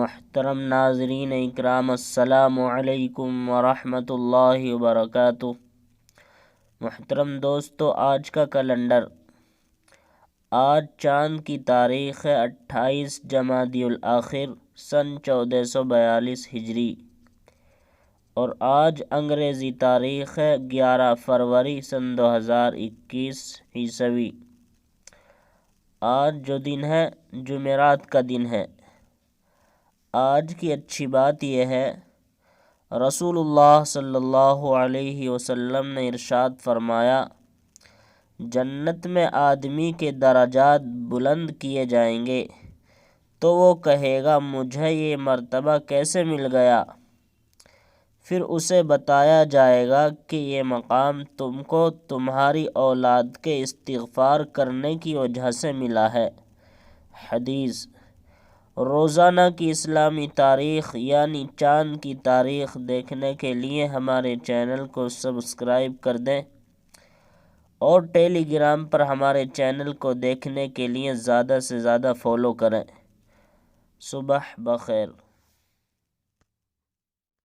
محترم ناظرین اکرام، السلام علیکم ورحمۃ اللہ وبرکاتہ۔ محترم دوستو، آج کا کیلنڈر، آج چاند کی تاریخ ہے 28 جمادی الاخر سن 1442 ہجری، اور آج انگریزی تاریخ ہے 11 فروری سن 2021 عیسوی۔ آج جو دن ہے جمعرات کا دن ہے۔ آج کی اچھی بات یہ ہے، رسول اللہ صلی اللہ علیہ وسلم نے ارشاد فرمایا، جنت میں آدمی کے درجات بلند کیے جائیں گے تو وہ کہے گا مجھے یہ مرتبہ کیسے مل گیا؟ پھر اسے بتایا جائے گا کہ یہ مقام تم کو تمہاری اولاد کے استغفار کرنے کی وجہ سے ملا ہے۔ حدیث۔ روزانہ کی اسلامی تاریخ یعنی چاند کی تاریخ دیکھنے کے لیے ہمارے چینل کو سبسکرائب کر دیں، اور ٹیلی گرام پر ہمارے چینل کو دیکھنے کے لیے زیادہ سے زیادہ فالو کریں۔ صبح بخیر۔